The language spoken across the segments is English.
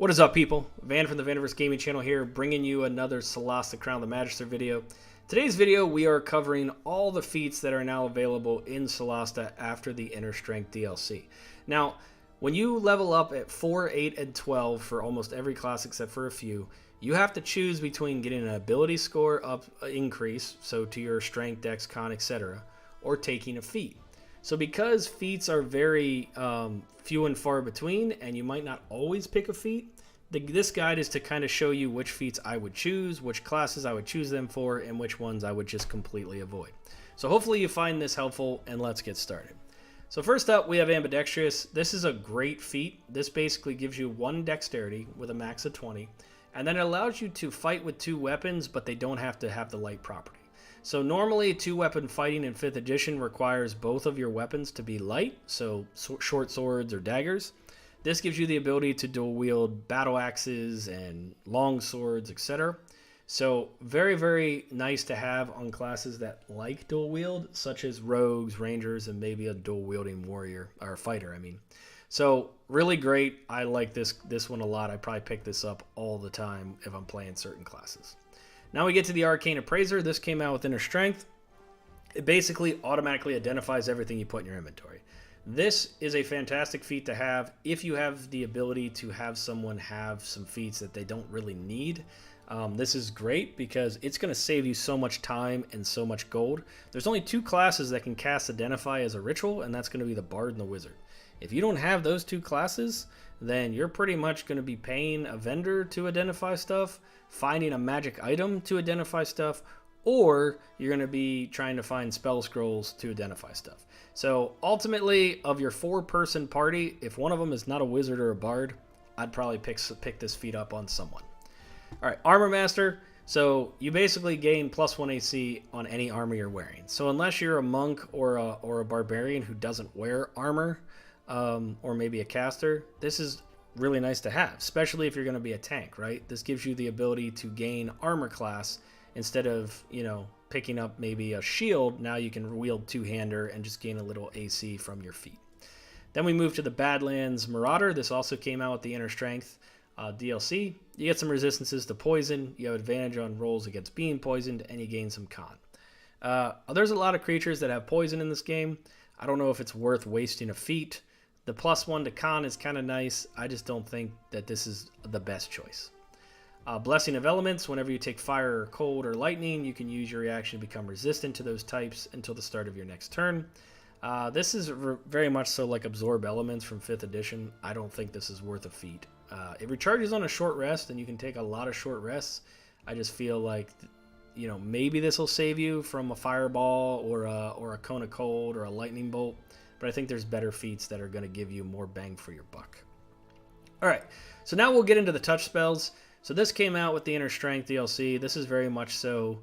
What is up, people? Van from the VaniverseGaming channel here, bringing you another Solasta Crown the Magister video. Today's video, we are covering all the feats that are now available in Solasta after the Inner Strength DLC. Now, when you level up at 4, 8, and 12 for almost every class except for a few, you have to choose between getting an ability score up increase, so to your strength, dex, con, etc., or taking a feat. So because feats are very few and far between, and you might not always pick a feat, this guide is to kind of show you which feats I would choose, which classes I would choose them for, and which ones I would just completely avoid. So hopefully you find this helpful, and let's get started. So first up, we have Ambidextrous. This is a great feat. This basically gives you 1 dexterity with a max of 20, and then it allows you to fight with 2 weapons, but they don't have to have the light property. So normally 2-weapon fighting in 5th edition requires both of your weapons to be light, so short swords or daggers. This gives you the ability to dual wield battle axes and long swords, etc. So very, very nice to have on classes that like dual wield, such as rogues, rangers, and maybe a dual wielding warrior, or fighter, I mean. So really great. I like this one a lot. I probably pick this up all the time if I'm playing certain classes. Now we get to the Arcane Appraiser. This came out with Inner Strength. It basically automatically identifies everything you put in your inventory. This is a fantastic feat to have if you have the ability to have someone have some feats that they don't really need. This is great because it's going to save you so much time and so much gold. There's only 2 classes that can cast Identify as a ritual, and that's going to be the Bard and the Wizard. If you don't have those 2 classes, then you're pretty much going to be paying a vendor to identify stuff, finding a magic item to identify stuff, or you're going to be trying to find spell scrolls to identify stuff. So ultimately, of your 4-person party, if one of them is not a wizard or a bard, I'd probably pick this feat up on someone. All right, Armor Master. So you basically gain +1 AC on any armor you're wearing. So unless you're a monk or a barbarian who doesn't wear armor, or maybe a caster, this is really nice to have, especially if you're going to be a tank, right? This gives you the ability to gain armor class instead of, picking up maybe a shield. Now you can wield 2-hander and just gain a little AC from your feet. Then we move to the Badlands Marauder. This also came out with the Inner Strength DLC. You get some resistances to poison, you have advantage on rolls against being poisoned, and you gain some con. There's a lot of creatures that have poison in this game. I don't know if it's worth wasting a feat. The +1 to con is kind of nice. I just don't think that this is the best choice. Blessing of Elements. Whenever you take fire or cold or lightning, you can use your reaction to become resistant to those types until the start of your next turn. This is very much so like Absorb Elements from 5th edition. I don't think this is worth a feat. It recharges on a short rest, and you can take a lot of short rests. I just feel like, maybe this will save you from a fireball or a cone of cold or a lightning bolt. But I think there's better feats that are going to give you more bang for your buck. All right, so now we'll get into the touch spells. So this came out with the Inner Strength DLC. This is very much so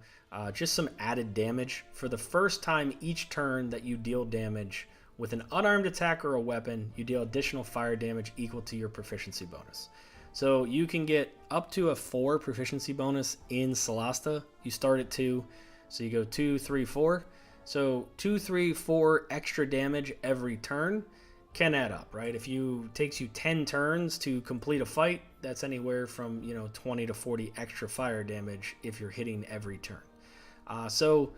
just some added damage. For the first time each turn that you deal damage with an unarmed attack or a weapon, you deal additional fire damage equal to your proficiency bonus. So you can get up to a 4 proficiency bonus in Solasta. You start at 2, so you go 2, 3, 4. So 2, 3, 4 extra damage every turn can add up, right? If it takes you 10 turns to complete a fight, that's anywhere from 20 to 40 extra fire damage if you're hitting every turn. So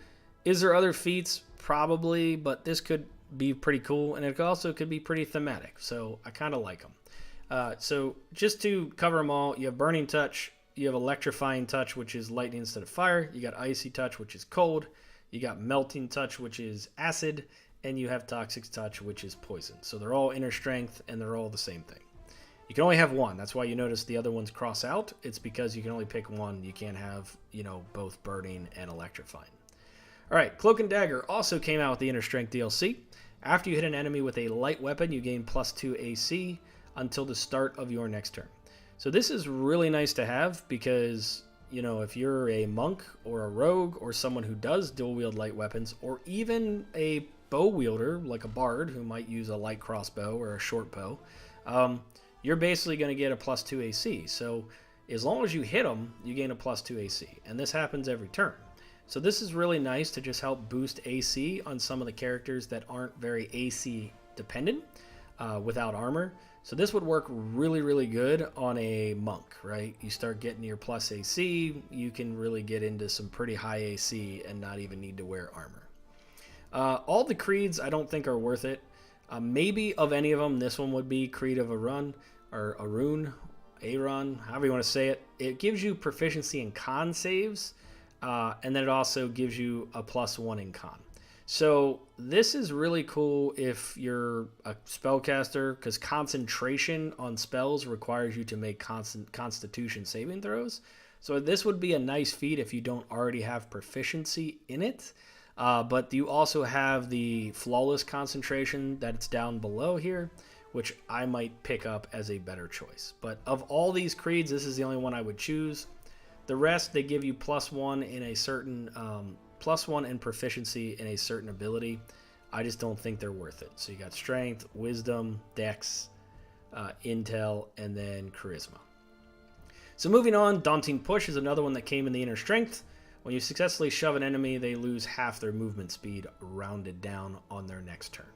is there other feats? Probably, but this could be pretty cool, and it also could be pretty thematic. So I kind of like them. So just to cover them all, you have Burning Touch, you have Electrifying Touch, which is lightning instead of fire. You got Icy Touch, which is cold. You got Melting Touch, which is acid, and you have Toxic Touch, which is poison. So they're all Inner Strength, and they're all the same thing. You can only have one. That's why you notice the other ones cross out. It's because you can only pick one. You can't have, both Burning and Electrifying. All right, Cloak and Dagger also came out with the Inner Strength DLC. After you hit an enemy with a light weapon, you gain +2 AC until the start of your next turn. So this is really nice to have because if you're a monk or a rogue or someone who does dual wield light weapons, or even a bow wielder like a bard who might use a light crossbow or a short bow, you're basically going to get a +2 AC. So as long as you hit them, you gain a +2 AC, and this happens every turn. So this is really nice to just help boost AC on some of the characters that aren't very AC dependent without armor. So this would work really, really good on a monk, right? You start getting your plus AC, you can really get into some pretty high AC and not even need to wear armor. All the creeds I don't think are worth it. Maybe of any of them, this one would be Creed of Arun, or Arun, Aaron, however you want to say it. It gives you proficiency in con saves, and then it also gives you a +1 in con. So this is really cool if you're a spellcaster, because concentration on spells requires you to make constitution saving throws. So this would be a nice feat if you don't already have proficiency in it. But you also have the flawless concentration that's down below here, which I might pick up as a better choice. But of all these creeds, this is the only one I would choose. The rest, they give you +1 in a certain... +1 in proficiency in a certain ability. I just don't think they're worth it. So you got strength, wisdom, dex, intel, and then charisma. So moving on, daunting push is another one that came in the inner strength. When you successfully shove an enemy, they lose half their movement speed rounded down on their next turn.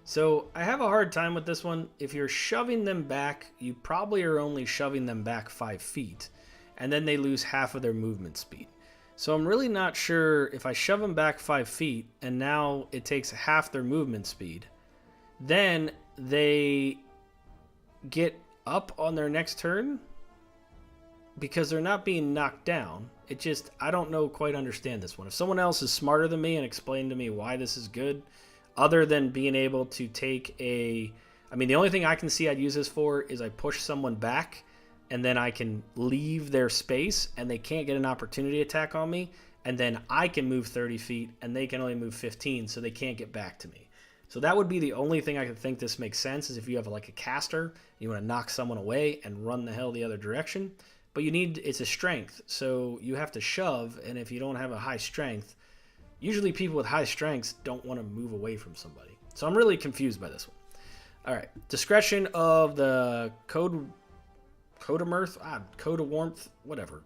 So I have a hard time with this one. If you're shoving them back, you probably are only shoving them back 5 feet, and then they lose half of their movement speed. So I'm really not sure if I shove them back 5 feet and now it takes half their movement speed, then they get up on their next turn because they're not being knocked down. It just, I don't know, quite understand this one. If someone else is smarter than me and explain to me why this is good, other than being able to take a, I mean, the only thing I can see I'd use this for is I push someone back and then I can leave their space and they can't get an opportunity attack on me, and then I can move 30 feet and they can only move 15, so they can't get back to me. So that would be the only thing I could think this makes sense, is if you have like a caster, you want to knock someone away and run the hell the other direction, but you need, it's a strength, so you have to shove, and if you don't have a high strength, usually people with high strengths don't want to move away from somebody. So I'm really confused by this one. All right, discretion of the Code of Warmth, whatever.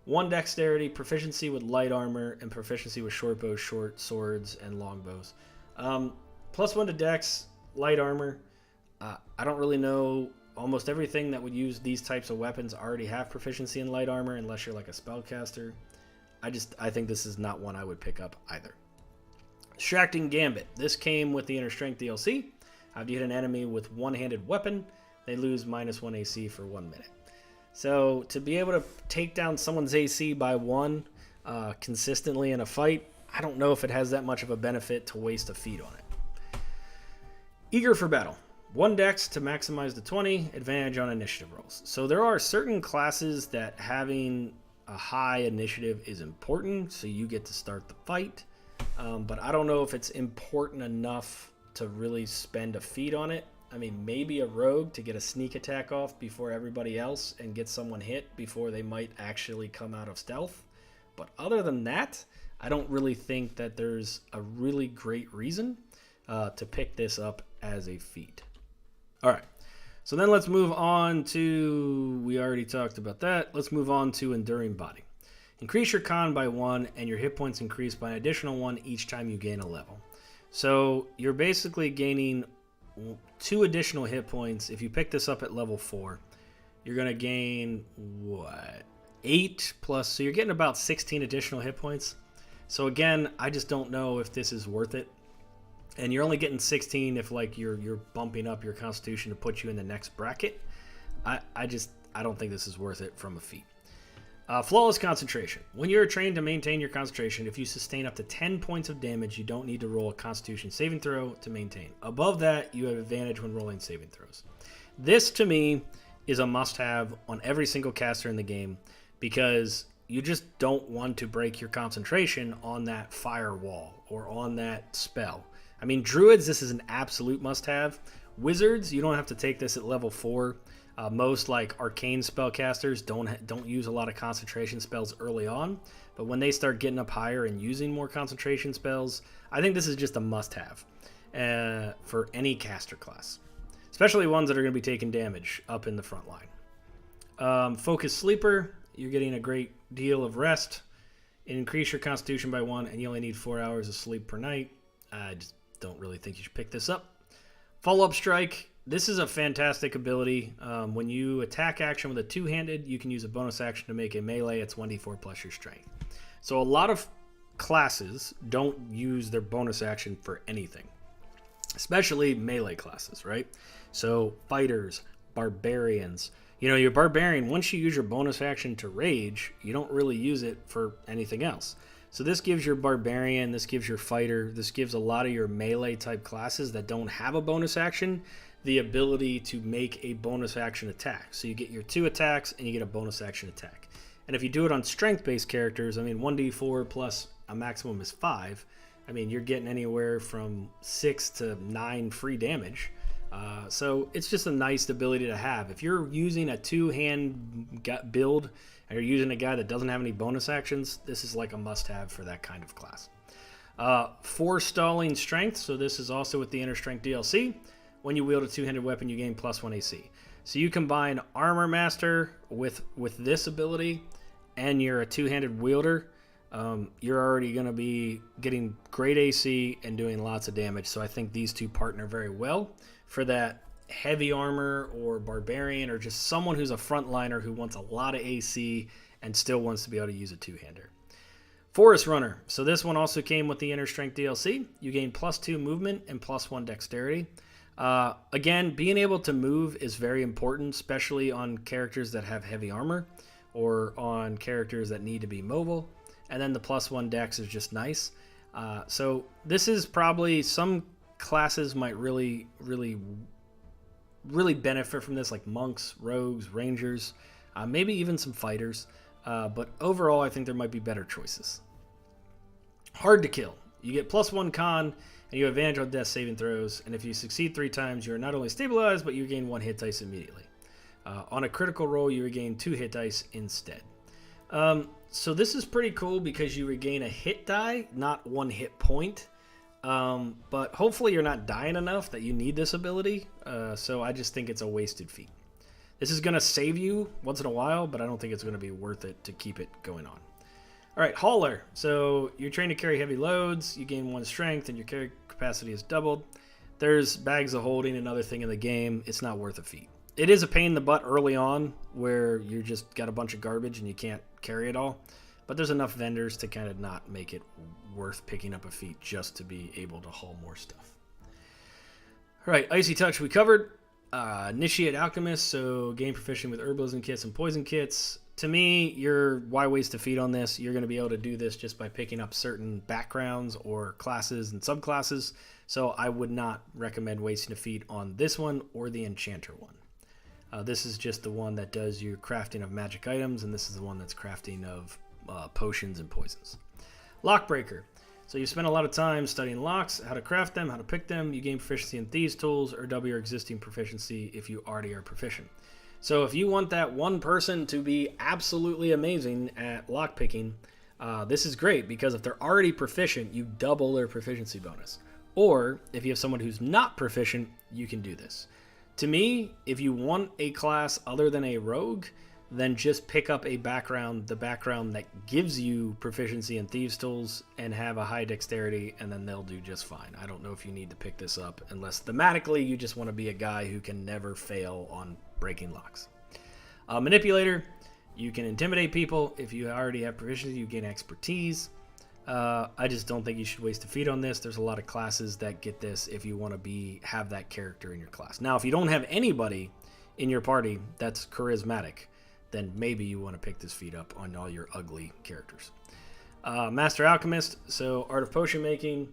1 dexterity, proficiency with light armor, and proficiency with short bows, short swords, and long bows. +1 to dex, light armor. I don't really know. Almost everything that would use these types of weapons already have proficiency in light armor, unless you're like a spellcaster. I think this is not one I would pick up either. Distracting Gambit. This came with the Inner Strength DLC. After you hit an enemy with one-handed weapon, they lose -1 AC for 1 minute. So to be able to take down someone's AC by 1 consistently in a fight, I don't know if it has that much of a benefit to waste a feat on it. Eager for Battle. 1 dex to maximize the 20, advantage on initiative rolls. So there are certain classes that having a high initiative is important, so you get to start the fight. But I don't know if it's important enough to really spend a feat on it. I mean, maybe a rogue to get a sneak attack off before everybody else and get someone hit before they might actually come out of stealth. But other than that, I don't really think that there's a really great reason to pick this up as a feat. All right, so then let's move on to, we already talked about that. Let's move on to Enduring Body. Increase your con by 1 and your hit points increase by an additional 1 each time you gain a level. So you're basically gaining 2 additional hit points. If you pick this up at level 4, you're going to gain, 8 plus, so you're getting about 16 additional hit points. So again, I just don't know if this is worth it. And you're only getting 16 if like you're bumping up your constitution to put you in the next bracket. I don't think this is worth it from a feat. Flawless concentration. When you're trained to maintain your concentration, if you sustain up to 10 points of damage, you don't need to roll a constitution saving throw to maintain. Above that, you have advantage when rolling saving throws. This, to me, is a must-have on every single caster in the game, because you just don't want to break your concentration on that firewall or on that spell. I mean, druids, this is an absolute must-have. Wizards, you don't have to take this at level 4. Most like arcane spellcasters don't use a lot of concentration spells early on, but when they start getting up higher and using more concentration spells, I think this is just a must-have for any caster class, especially ones that are going to be taking damage up in the front line. Focus Sleeper, you're getting a great deal of rest. Increase your constitution by 1, and you only need 4 hours of sleep per night. I just don't really think you should pick this up. Follow-up Strike. this is a fantastic ability. When you attack action with a two-handed, you can use a bonus action to make a melee. It's 1d4 plus your strength. So a lot of classes don't use their bonus action for anything, especially melee classes, right? So fighters, barbarians. You know, your barbarian, once you use your bonus action to rage, you don't really use it for anything else. So this gives your barbarian, this gives your fighter, this gives a lot of your melee type classes that don't have a bonus action the ability to make a bonus action attack. So you get your 2 attacks and you get a bonus action attack. And if you do it on strength-based characters, I mean 1d4 plus a maximum is 5. I mean, you're getting anywhere from 6 to 9 free damage. So it's just a nice ability to have. If you're using a 2-hand build and you're using a guy that doesn't have any bonus actions, this is like a must-have for that kind of class. 4 stalling strength, so this is also with the Inner Strength DLC. When you wield a 2-handed weapon, you gain +1 AC. So you combine Armor Master with this ability, and you're a 2-handed wielder, you're already going to be getting great AC and doing lots of damage. So I think these two partner very well for that heavy armor or barbarian or just someone who's a frontliner who wants a lot of AC and still wants to be able to use a 2-hander. Forest Runner. So this one also came with the Inner Strength DLC. You gain +2 movement and +1 dexterity. Again, being able to move is very important, especially on characters that have heavy armor or on characters that need to be mobile. And then the +1 dex is just nice. So this is probably, some classes might really benefit from this, like monks, rogues, rangers, maybe even some fighters. But overall, I think there might be better choices. Hard to kill. You get +1 con, and you have advantage on death saving throws. And if you succeed 3 times, you are not only stabilized, but you gain 1 hit dice immediately. On a critical roll, you regain 2 hit dice instead. So this is pretty cool because you regain a hit die, not 1 hit point. But hopefully you're not dying enough that you need this ability. So I just think it's a wasted feat. This is going to save you once in a while, but I don't think it's going to be worth it to keep it going on. All right, Hauler. So you're trained to carry heavy loads. You gain 1 strength, and your carry capacity is doubled. There's bags of holding, another thing in the game. It's not worth a feat. It is a pain in the butt early on where you just got a bunch of garbage and you can't carry it all. But there's enough vendors to kind of not make it worth picking up a feat just to be able to haul more stuff. All right, Icy Touch we covered. Initiate Alchemist, so gain proficient with herbalism kits and poison kits. To me, why waste a feat on this? You're going to be able to do this just by picking up certain backgrounds or classes and subclasses. So I would not recommend wasting a feat on this one or the Enchanter one. This is just the one that does your crafting of magic items, and this is the one that's crafting of potions and poisons. Lockbreaker. So you spend a lot of time studying locks, how to craft them, how to pick them. You gain proficiency in thieves' tools or double your existing proficiency if you already are proficient. So if you want that one person to be absolutely amazing at lockpicking, this is great because if they're already proficient, you double their proficiency bonus. Or if you have someone who's not proficient, you can do this. To me, if you want a class other than a rogue, then just pick up a background, the background that gives you proficiency in thieves' tools and have a high dexterity, and then they'll do just fine. I don't know if you need to pick this up unless thematically you just want to be a guy who can never fail on breaking locks. Manipulator, you can intimidate people. If you already have proficiency, you gain expertise. I just don't think you should waste a feat on this. There's a lot of classes that get this if you want to have that character in your class. Now, if you don't have anybody in your party that's charismatic, then maybe you want to pick this feat up on all your ugly characters. Master Alchemist, so Art of Potion Making,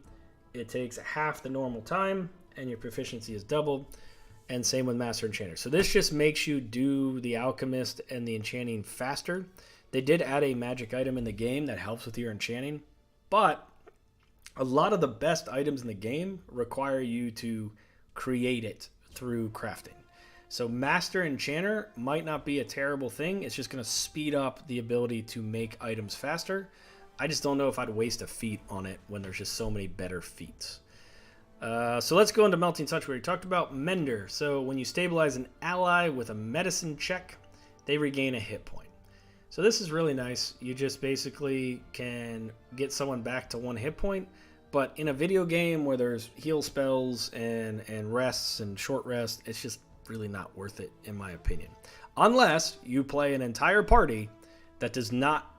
it takes half the normal time, and your proficiency is doubled, and same with Master Enchanter. So this just makes you do the Alchemist and the enchanting faster. They did add a magic item in the game that helps with your enchanting, but a lot of the best items in the game require you to create it through crafting. So Master Enchanter might not be a terrible thing. It's just going to speed up the ability to make items faster. I just don't know if I'd waste a feat on it when there's just so many better feats. So let's go into Melting Touch where we talked about Mender. So when you stabilize an ally with a medicine check, they regain a hit point. So this is really nice. You just basically can get someone back to 1 hit point, But in a video game where there's heal spells and rests and short rest, it's just really not worth it, in my opinion. Unless you play an entire party that does not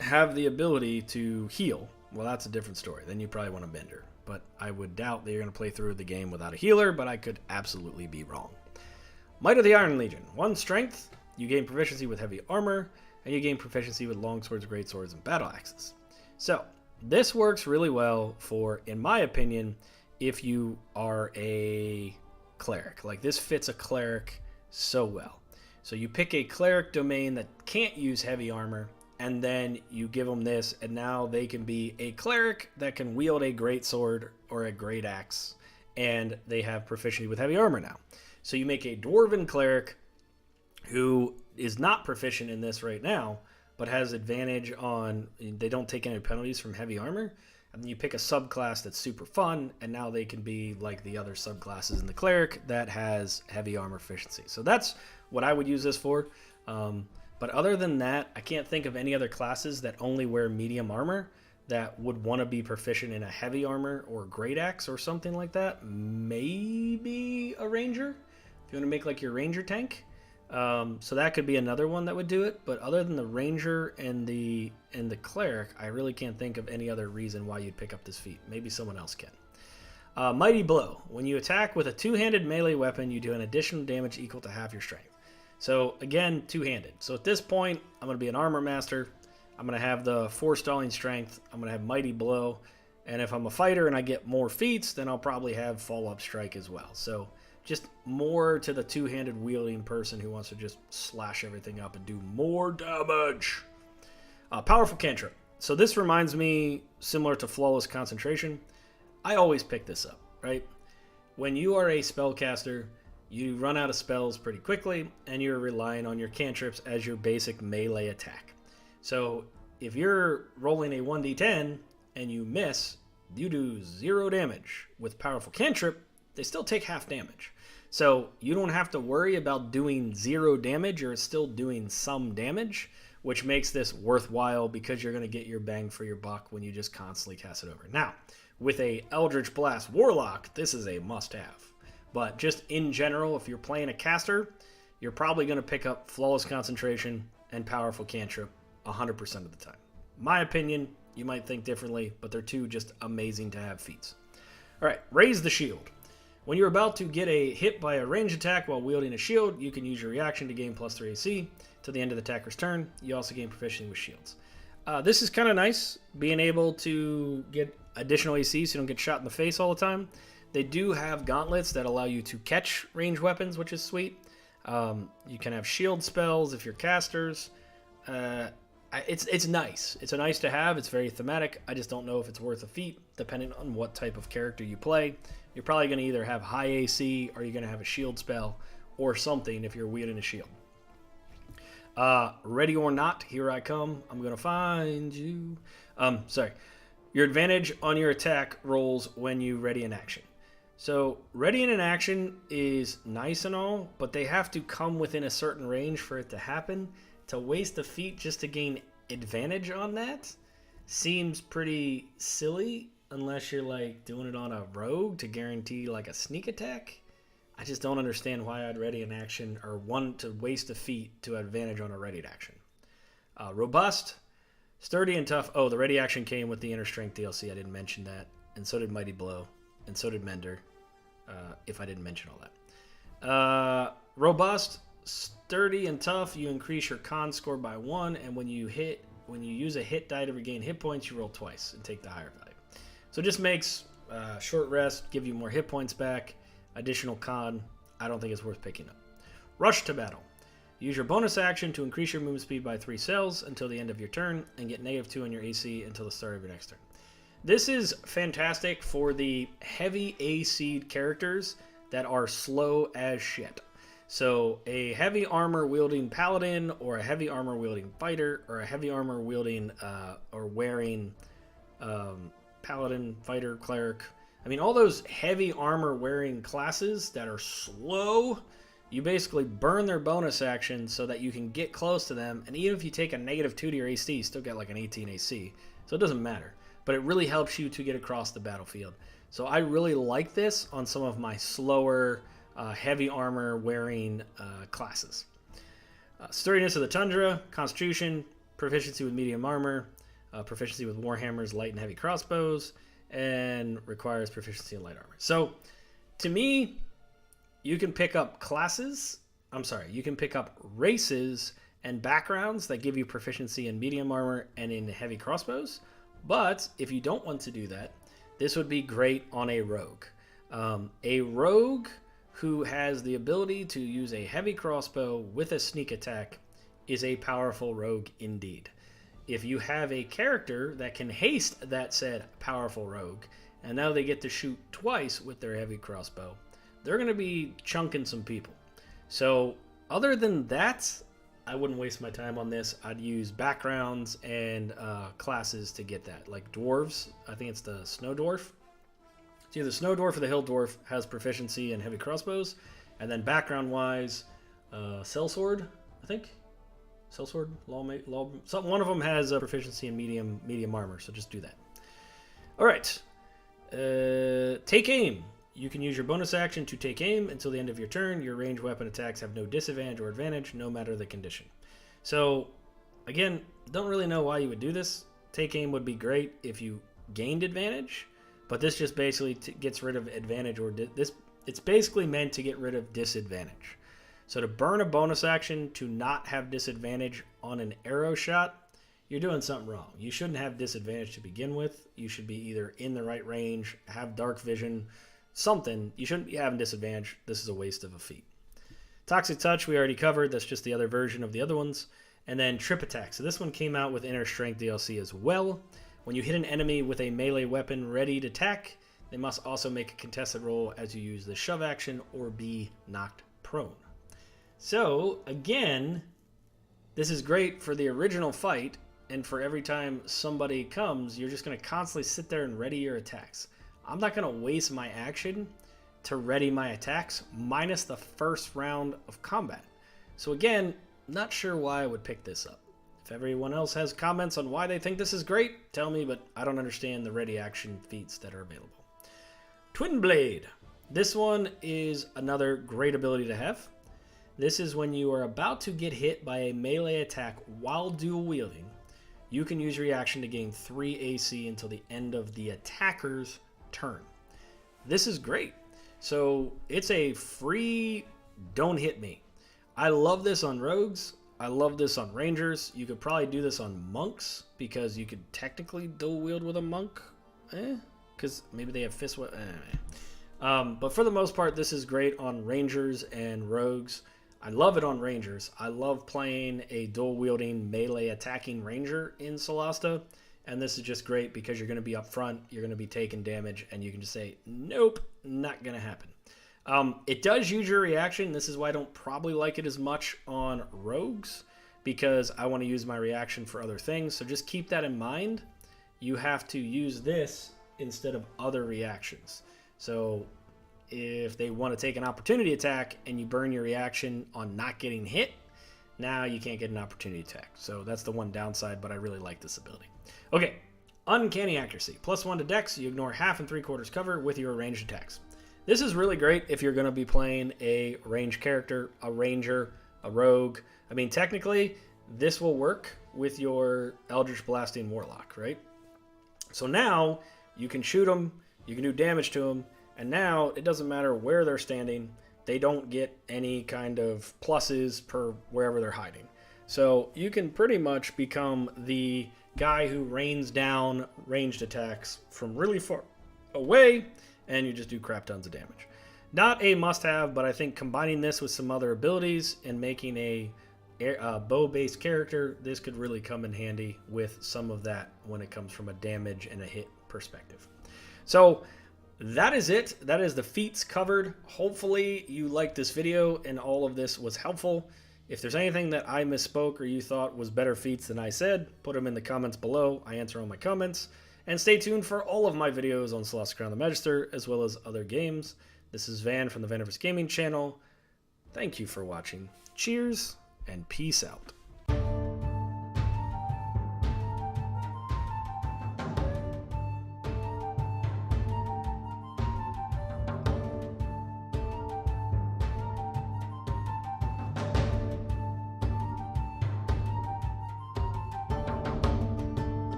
have the ability to heal. Well, that's a different story. Then you probably want a bender. But I would doubt that you're going to play through the game without a healer, but I could absolutely be wrong. Might of the Iron Legion. 1 strength, you gain proficiency with heavy armor, and you gain proficiency with longswords, greatswords, and battle axes. So, this works really well for, in my opinion, if you are a cleric. Like, this fits a cleric so well. So you pick a cleric domain that can't use heavy armor, and then you give them this, and now they can be a cleric that can wield a greatsword or a great axe, and they have proficiency with heavy armor now. So you make a dwarven cleric who is not proficient in this right now, but has advantage on, they don't take any penalties from heavy armor, and then you pick a subclass that's super fun, and now they can be like the other subclasses in the cleric that has heavy armor proficiency. So that's what I would use this for. But other than that, I can't think of any other classes that only wear medium armor that would want to be proficient in a heavy armor or great axe or something like that. Maybe a ranger, if you want to make like your ranger tank. So that could be another one that would do it. But other than the ranger and the cleric, I really can't think of any other reason why you'd pick up this feat. Maybe someone else can. Mighty Blow. When you attack with a two-handed melee weapon, you do an additional damage equal to half your strength. So again, two-handed. So at this point, I'm going to be an armor master. I'm going to have the forestalling strength. I'm going to have Mighty Blow. And if I'm a fighter and I get more feats, then I'll probably have follow-up strike as well. So just more to the two-handed wielding person who wants to just slash everything up and do more damage. Powerful cantrip. So this reminds me, similar to Flawless Concentration. I always pick this up, right? When you are a spellcaster, you run out of spells pretty quickly, and you're relying on your cantrips as your basic melee attack. So if you're rolling a 1d10 and you miss, you do 0 damage. With Powerful Cantrip, they still take half damage. So you don't have to worry about doing 0 damage, you're still doing some damage, which makes this worthwhile because you're going to get your bang for your buck when you just constantly cast it over. Now, with a Eldritch Blast Warlock, this is a must-have. But just in general, if you're playing a caster, you're probably going to pick up Flawless Concentration and Powerful Cantrip 100% of the time. My opinion, you might think differently, but they're two just amazing to have feats. All right, Raise the Shield. When you're about to get a hit by a ranged attack while wielding a shield, you can use your reaction to gain +3 AC to the end of the attacker's turn. You also gain proficiency with shields. This is kind of nice, being able to get additional AC so you don't get shot in the face all the time. They do have gauntlets that allow you to catch ranged weapons, which is sweet. You can have shield spells if you're casters. It's nice. It's a nice to have. It's very thematic. I just don't know if it's worth a feat, depending on what type of character you play. You're probably going to either have high AC, or you're going to have a shield spell, or something if you're wielding a shield. Ready or Not, here I come. I'm going to find you. Your advantage on your attack rolls when you ready in action. So, ready in an action is nice and all, but they have to come within a certain range for it to happen. To waste a feat just to gain advantage on that seems pretty silly, unless you're like doing it on a rogue to guarantee like a sneak attack. I just don't understand why I'd ready an action or want to waste a feat to advantage on a readied action. Robust, sturdy and tough. Oh, the ready action came with the Inner Strength DLC. I didn't mention that. And so did Mighty Blow. And so did Mender, if I didn't mention all that. Robust, sturdy and tough. You increase your con score by 1, and when you use a hit die to regain hit points, you roll twice and take the higher value. So it just makes short rest give you more hit points back. Additional con, I don't think it's worth picking up. Rush to Battle. Use your bonus action to increase your movement speed by 3 cells until the end of your turn, and get -2 on your AC until the start of your next turn. This is fantastic for the heavy AC characters that are slow as shit. So a heavy armor wielding paladin, or a heavy armor wielding fighter, or a heavy armor wielding or wearing paladin, fighter, cleric. I mean, all those heavy armor wearing classes that are slow, you basically burn their bonus action so that you can get close to them. And even if you take a -2 to your AC, you still get like an 18 AC. So it doesn't matter. but it really helps you to get across the battlefield. So I really like this on some of my slower, heavy armor wearing classes. Sturdiness of the Tundra, Constitution, proficiency with medium armor, proficiency with warhammers, light and heavy crossbows, and requires proficiency in light armor. So to me, you can pick up you can pick up races and backgrounds that give you proficiency in medium armor and in heavy crossbows. But if you don't want to do that, this would be great on a rogue. A rogue who has the ability to use a heavy crossbow with a sneak attack is a powerful rogue indeed. If you have a character that can haste that said powerful rogue, and now they get to shoot twice with their heavy crossbow, they're going to be chunking some people. So other than that, I wouldn't waste my time on this. I'd use backgrounds and classes to get that. Like dwarves, I think it's the snow dwarf. It's either snow dwarf or the hill dwarf has proficiency in heavy crossbows. And then background wise, sellsword, I think. Sellsword, one of them has a proficiency in medium armor, so just do that. All right. Take aim. You can use your bonus action to take aim until the end of your turn. Your ranged weapon attacks have no disadvantage or advantage, no matter the condition. So, again, don't really know why you would do this. Take aim would be great if you gained advantage, but this just basically gets rid of advantage or it's basically meant to get rid of disadvantage. So to burn a bonus action to not have disadvantage on an arrow shot, you're doing something wrong. You shouldn't have disadvantage to begin with. You should be either in the right range, have dark vision, something. You shouldn't be having disadvantage. This is a waste of a feat. Toxic Touch, we already covered. That's just the other version of the other ones. And then Trip Attack. So this one came out with Inner Strength DLC as well. When you hit an enemy with a melee weapon ready to attack, they must also make a contested roll as you use the shove action or be knocked prone. So, again, this is great for the original fight, and for every time somebody comes, you're just going to constantly sit there and ready your attacks. I'm not going to waste my action to ready my attacks, minus the first round of combat. So again, not sure why I would pick this up. If everyone else has comments on why they think this is great, tell me, but I don't understand the ready action feats that are available. Twin Blade. This one is another great ability to have. This is when you are about to get hit by a melee attack while dual wielding. You can use reaction to gain 3 AC until the end of the attacker's turn. This is great. So it's a free don't hit me. I love this on rogues. I love this on rangers. You could probably do this on monks because you could technically dual wield with a monk. Because maybe they have fist weapon. But for the most part, this is great on rangers and rogues. I love it on rangers. I love playing a dual wielding melee attacking ranger in Solasta. And this is just great because you're going to be up front, you're going to be taking damage, and you can just say, nope, not going to happen. It does use your reaction. This is why I don't probably like it as much on rogues, because I want to use my reaction for other things. So just keep that in mind. You have to use this instead of other reactions. So if they want to take an opportunity attack and you burn your reaction on not getting hit, now you can't get an opportunity attack. So that's the one downside, but I really like this ability. Okay, Uncanny Accuracy. +1 to Dex, you ignore 1/2 and 3/4 cover with your ranged attacks. This is really great if you're going to be playing a ranged character, a ranger, a rogue. I mean, technically, this will work with your Eldritch Blasting Warlock, right? So now you can shoot them, you can do damage to them, and now it doesn't matter where they're standing. They don't get any kind of pluses per wherever they're hiding. So you can pretty much become the guy who rains down ranged attacks from really far away, and you just do crap tons of damage. Not a must-have, but I think combining this with some other abilities and making a bow-based character, this could really come in handy with some of that when it comes from a damage and a hit perspective. So that is it. That is the feats covered. Hopefully you liked this video and all of this was helpful. If there's anything that I misspoke or you thought was better feats than I said, put them in the comments below. I answer all my comments. And stay tuned for all of my videos on Solasta Crown the Magister, as well as other games. This is Van from the VaniverseGaming channel. Thank you for watching. Cheers, and peace out.